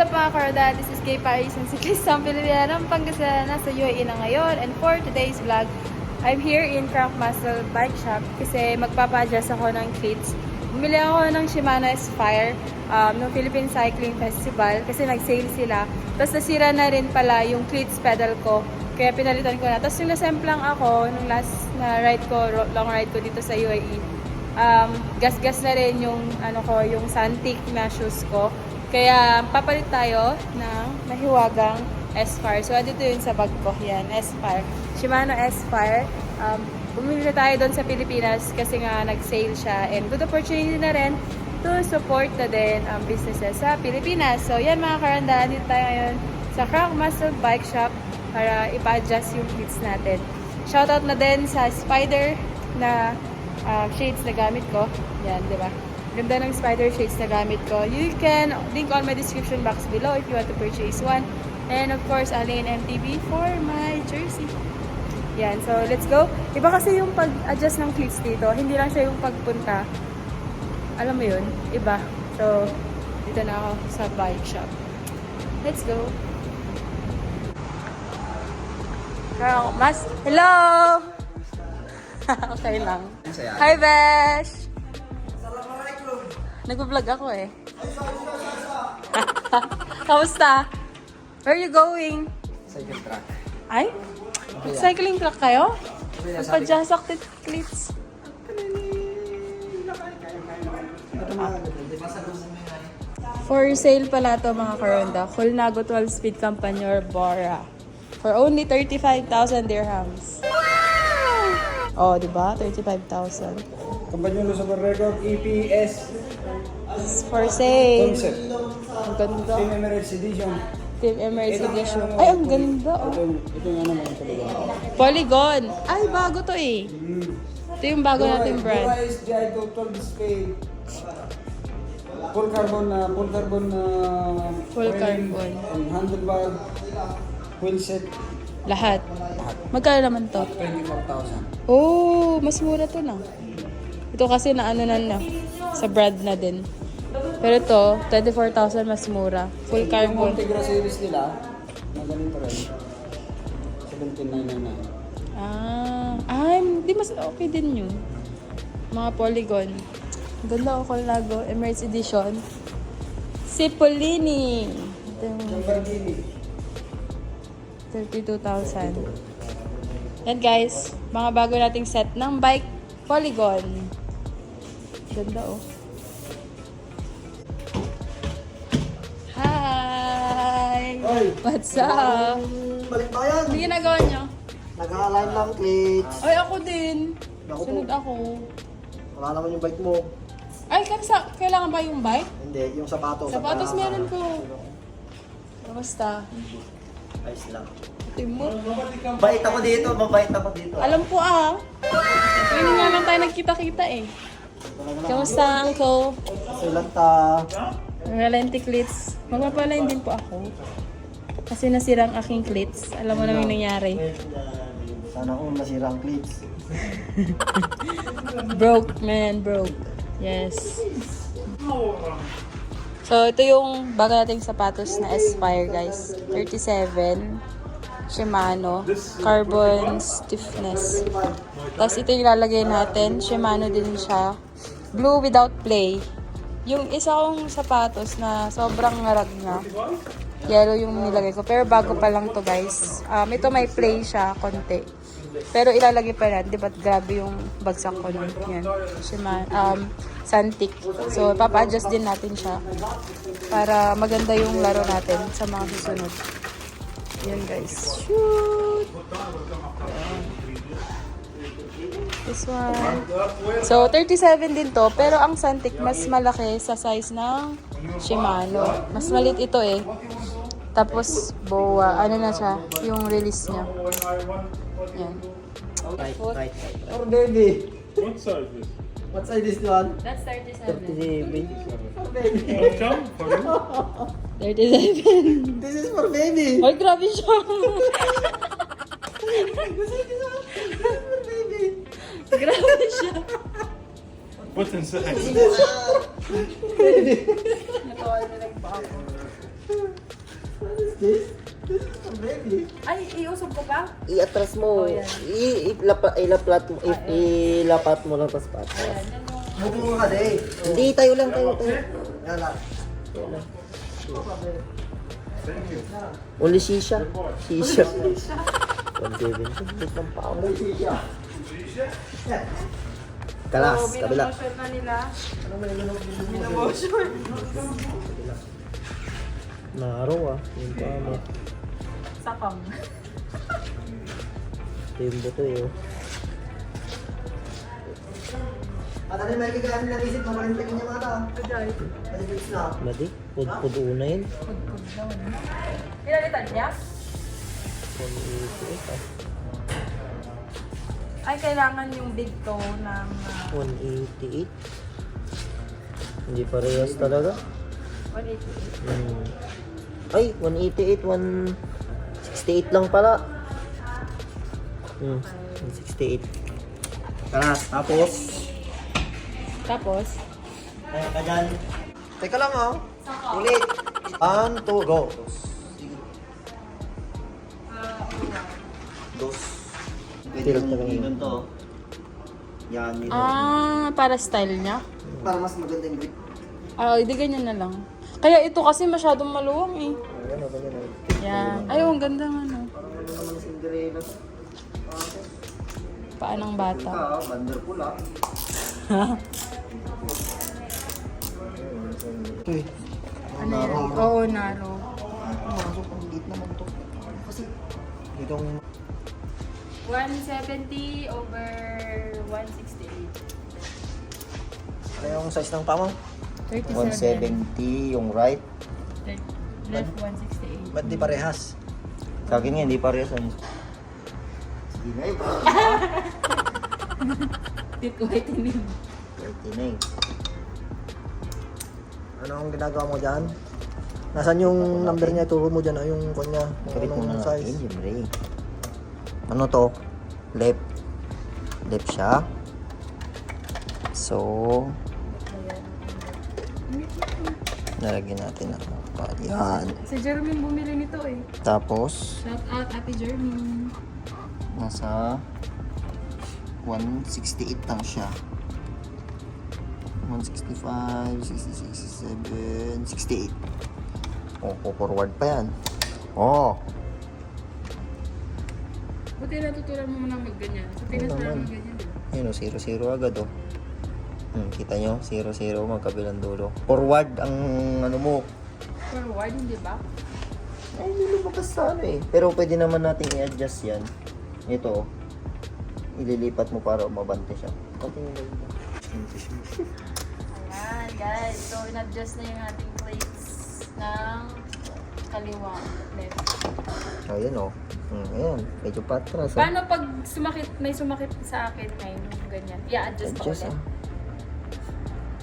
up mga karoda? This is Gay Paris and si Christian Pilipina ng Pangasinan. Nasa UAE na ngayon. And for today's vlog, I'm here in Craft Muscle Bike Shop kasi magpapa-adjust ako ng cleats. Bumili ako ng Shimano S-Fire ng Philippine Cycling Festival kasi nag-sale sila. Tapos nasira na rin pala yung cleats pedal ko. Kaya pinalitan ko na. Tapos yung nasemplang ako nung last na ride ko, long ride ko dito sa UAE. Gas-gas na rin yung yung Santic na shoes ko. Kaya papalit tayo ng mahiwagang S-Fire. So dito yun sa bag ko. Yan, S-Fire. Shimano S-Fire. Bumili na tayo doon sa Pilipinas kasi nga nag-sale siya. And good opportunity na rin to support na din ang businesses sa Pilipinas. So yan mga karanda, dito tayo ngayon sa Craft Muscle Bike Shop para ipa-adjust yung cleats natin. Shoutout na din sa Spider na shades na gamit ko. Yan, di ba? Ganda ng Spider shades na gamit ko. You can link on my description box below if you want to purchase one. And of course, Alain MTV for my jersey. Yan, so let's go. Iba kasi yung pag-adjust ng cleats dito. Hindi lang siya yung pagpunta. Alam mo yun? Iba. So, dito na ako sa bike shop. Let's go. Hello! Okay lang. Hi, Besh! Nag-vlog ako eh. Kamusta? Where are you going? Cycle track. Ay? Cycling track kayo? Magpa-adjust cleats. For sale pala to mga karonda. Colnago 12 speed Campagnor Bora. For only 35,000 dirhams. Oh, di ba? 35,000. Campagnolo Super Record EPS It's for sale. Concept. Ang ganda. Team Emirates Edition. Team Emirates Edition. Ay, ang ganda. Oh. Ito yung mga talaga. Polygon. Ay, bago to eh. Ito yung bago nating brand. Dura SGI Total Display. Full carbon Full carbon. and handlebar. Wheel set. Lahat. Magkano naman to? 24,000. Oh, mas mura to na. Ito kasi na sa brand na din. Pero ito, 24,000 mas mura. Full carbon. Yung Integra series nila, na ganito rin. 17,999. Di mas okay din yun. Mga polygon. Ang ganda o Colnago Emirates Edition. Cipollini. Ito yung Lamborghini. 32,000. Yan guys, mga bago nating set ng bike polygon. Ganda oh. Hi! Oy! What's up? Balik ba yan? Ano ginagawa nyo? Nag-align lang, cleats. Ay, ako din. Ako po. Sunod ako. Wala naman yung bike mo. Ay, kailangan ba yung bike? Hindi, yung sapatos. Sapatos meron ko. Kamusta? Ayos lang. Timo. Bait ako dito, mabait ako dito. Alam po Ngayon nga lang tayo nagkita-kita eh. Kamusta, uncle? Silanta. Mga cleats. Magpapalain din po ako. Kasi nasira ang aking cleats. Alam mo na yung nangyari. Sana kung nasira ang cleats. Broke, man. Broke. Yes. So, ito yung bago nating sapatos na S-Fire, guys. 37. Shimano. Carbon stiffness. Tapos ito yung ilalagay natin. Shimano din siya. Blue without play. Yung isa kong sapatos na sobrang ngarag na. Yellow yung nilagay ko. Pero bago pa lang to guys. Ito may play siya, konti. Pero ilalagay pa natin. Diba grabe yung bagsak ko nun. Yan. Shimano. Santic. So, papa-adjust din natin siya. Para maganda yung laro natin sa mga susunod. Yan guys. Shoot! This one. So, 37 din to. Pero ang Santic mas malaki sa size ng Shimano. Mas maliit ito eh. Tapos, BOA. Ano na siya? Yung release niya. Yan. Right. Or baby. What size is? What size is this one? That's 37. 37. How come? For you? 37. This is for baby. Ay, grabe siya. This is for baby. Grabe siya. What's inside? Natawa na lang pa ako. this? This is for baby. Ay, iusog ko pa? I-atras mo. Oh, yan. Ilapat mo lang tas patas. Ayan, yan yung... Mubo ka din. Hindi, tayo lang, tayo. Yan lang. Only shisha. Shisha. 170. Ang pao mo. Kalas, So, kabila. binomotion na nila. Naro ah. Yung pao mo. Sakam. Ito yung buto eh. At ano may kagamin ng isip, mapalintakin niya mga tao. Kajay. Malibits na. Madi, pud una yun. Pudpud daw. Pinalitan niya? 188 ah. Ay, kailangan yung big toe ng... 188. Hindi parehas talaga. 188. Ay, 188, 168 lang pala. 168. Kalas, tapos. Tapos? Kaya ka dyan. Teka lang oh. Ulit. 1, 2, go. Dos. Pwede Tilt na mong lang inon to. Yan, yun. Ah, para style niya? Para mas maganda yung grip. Ah, hindi ganyan na lang. Kaya ito kasi masyadong maluwang eh. Ayan o, ganyan o. Yan. Ay, ang ganda nga no. Parang ano naman Cinderella. Paan ng bata. Ika, wonderful ah. Uy. Ano yan? Oo, naro. Masok ang gate naman to. Kasi, ditong 170 over 168. ano yung size ng paa mo? 37. 170 yung right. Left 168. Ba't di parehas? Sa akin nga, hindi parehas. Sige na yun. Tit whitening. 39. Ano ang ginagawa mo dyan? Nasaan yung number niya? Turo mo dyan. Yung kanya. Kapit mo na natin, size. siyempre. Ano to? Left. Left siya. So, nalagyan natin ang yan. Si Jermaine bumili nito eh. Tapos, Shout out Ate Jermaine. nasa 168 lang siya. 165, 66, 67, 68. Oh, forward pa yan. Oh, Buti natutunan mo muna mag-ganyan. Sa Pinas Oo na naman. mag-ganyan, di ba? yun o, 0-0 agad oh. Kita nyo, 0-0 magkabilang dulo. Forward ang ano mo. Forward, hindi ba? Ay, hindi lumabas sa ano eh. Pero pwede naman natin i-adjust yan. Ito, ililipat mo para mabante siya. Konting ililipat. Ayan, guys. So, in-adjust na yung ating plates ng kaliwa. Left. Oh, yan oh. Ayan, medyo patras. Oh. Paano pag may sumakit sa akin ngayon, ganyan? I-adjust pa Adjust ulit. ah.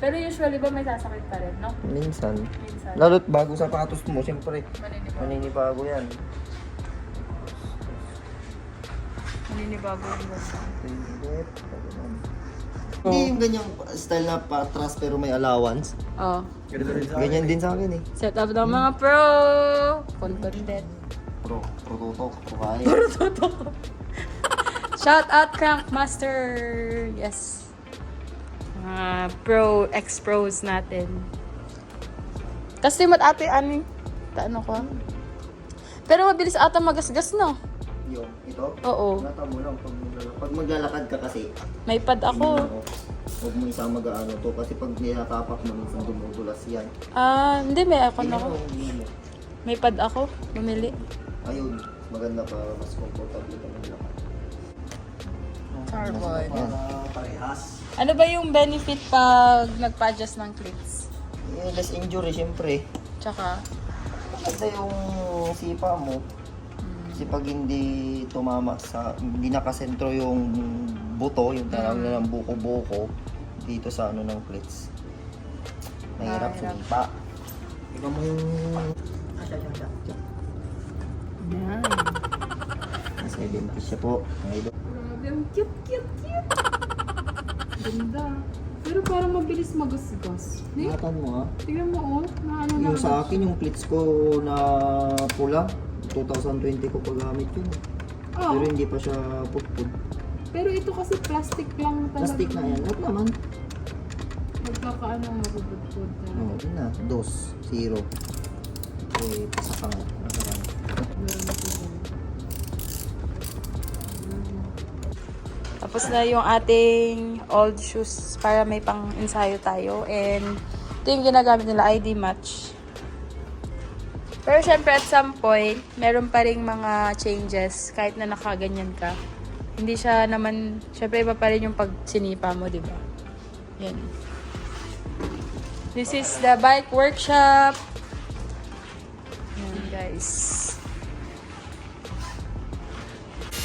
Pero usually ba may sasakit pa rin, no? Minsan. Minsan. Lalo't bago sapatos mo, siyempre, Maninibago. maninibago yan. Maninibago yung ganda. Hindi yung ganyang style na patras pero may allowance. Oh. Ganyan din sa akin eh. Set up ng mga pro! Contented. Pro kaya. Shout out Crankmaster! Yes. Mga pro, ex-pros natin. Kasi ate, ano ko? Pero mabilis ata magasgas, no? Yung, ito? Oo. Nata mo lang pag maglalakad ka kasi. May pad ako. Huwag mo isang mag-ano to kasi pag nilatapak mo minsan dumudulas yan. Ah, hindi, may ako na ako. Hindi mo. May pad ako. Bumili. Ayun, maganda para mas comfortable ka maglakad. Carbon. Parehas. Ano ba yung benefit pag nagpa-adjust ng clips? Less injury syempre. Tsaka, Maganda yung sipa mo. Kasi pag hindi tumama sa, hindi nakasentro yung buto, yung tawag na ng buko-buko, dito sa ano ng plates. Mahirap Mahirap. sumipa. Iba mo yung... yan. 70 siya po. Mga idol. Grabe, ang cute. Ganda. Pero parang mabilis magasgas. Di? Ingatan mo ha. Tingnan mo oh. Na ano Yung na. sa akin, yung plates ko na pula, 2020 ko pagamit yun. Oh, Pero hindi pa siya putput. pero ito kasi plastic lang talaga. Plastic na yan. At naman. Magkakaano mabubudbud talaga. Oh, yun na. 2, 0. Okay, pasa ka nga. Pasa ka nga. Meron na siya dyan. Tapos na yung ating old shoes para may pang ensayo tayo. And ito yung ginagamit nila, ID match. Pero syempre at some point, meron pa ring mga changes kahit na nakaganyan ka. Hindi siya naman, syempre iba pa rin yung pag sinipa mo, di ba? Yan. This is the bike workshop. Yan guys.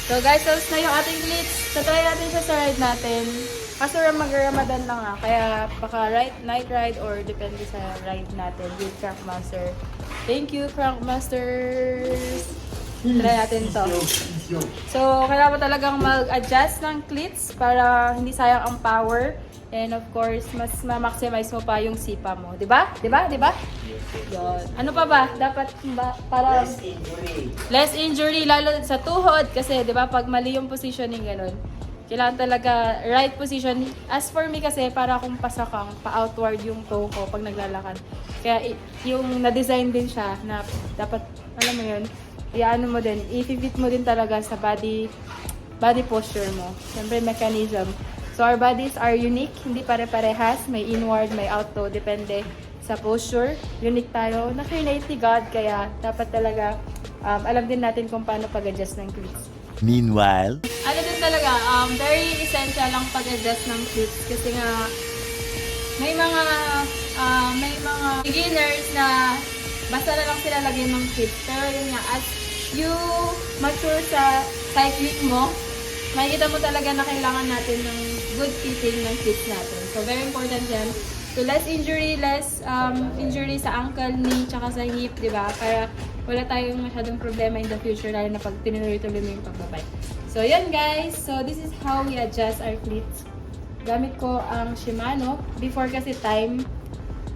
So guys, tapos na yung ating glitch. So try natin siya sa ride natin. Kaso mag-Ramadan lang kaya baka night ride or depende sa ride natin with Crankmaster. Thank you, Crankmasters! Try natin to. So, kailangan mo talagang mag-adjust ng cleats para hindi sayang ang power. And of course, mas ma-maximize mo pa yung sipa mo. Diba? Diba? Diba? Yun. Ano pa ba? Dapat ba para less injury lalo sa tuhod kasi 'di ba pag mali yung positioning ganun. Kailangan talaga right position. As for me kasi para akong pasakang pa-outward yung toe ko pag naglalakad. Kaya yung na-design din siya na dapat alam mo yun, i-ano mo din, i-fit mo din talaga sa body posture mo. Siyempre mechanism. So our bodies are unique, hindi pare-parehas, may inward, may out toe, depende sa posture. Unique tayo, na-create ni God, kaya dapat talaga alam din natin kung paano pag-adjust ng cleats. Meanwhile, Ano din talaga, very essential ang pag-adjust ng cleats kasi nga may mga beginners na basta na lang sila lagyan ng cleats. Pero yun nga, as you mature sa cycling mo, makikita mo talaga na kailangan natin ng good fitting ng cleats natin. So very important yan. So less injury sa ankle, knee, tsaka sa hip, di ba? Para wala tayong masyadong problema in the future, lalo na pag tinuloy-tuloy mo yung pagbabike. So yan guys, so this is how we adjust our cleats. Gamit ko ang Shimano. Before kasi Time,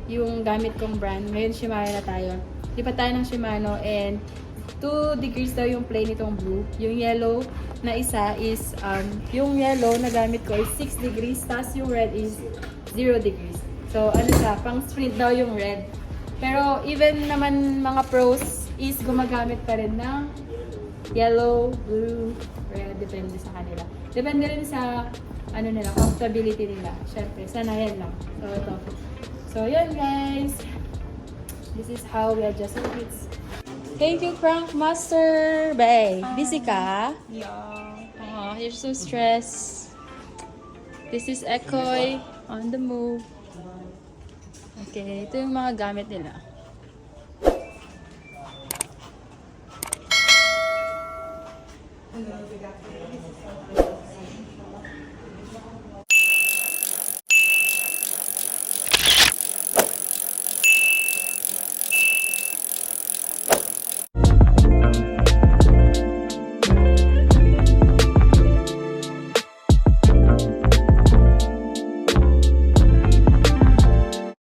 yung gamit kong brand. Ngayon Shimano na tayo. Lipat tayo ng Shimano and 2 degrees daw yung plane nitong blue. Yung yellow na isa is, yung yellow na gamit ko is 6 degrees, tapos yung red is 0 degrees. So, ano siya, pang sprint daw yung red. Pero, even naman mga pros is gumagamit pa rin ng yellow, blue, red, depende sa kanila. Depende rin sa, ano nila, comfortability nila. Siyempre, sana yan lang. So, ito. So, yan guys. This is how we adjust our cleats. Thank you, Crankmaster! Bay, busy ka? Yeah. Oh, you're so stressed. This is Ekoy on the move. Okay, ito yung mga gamit nila.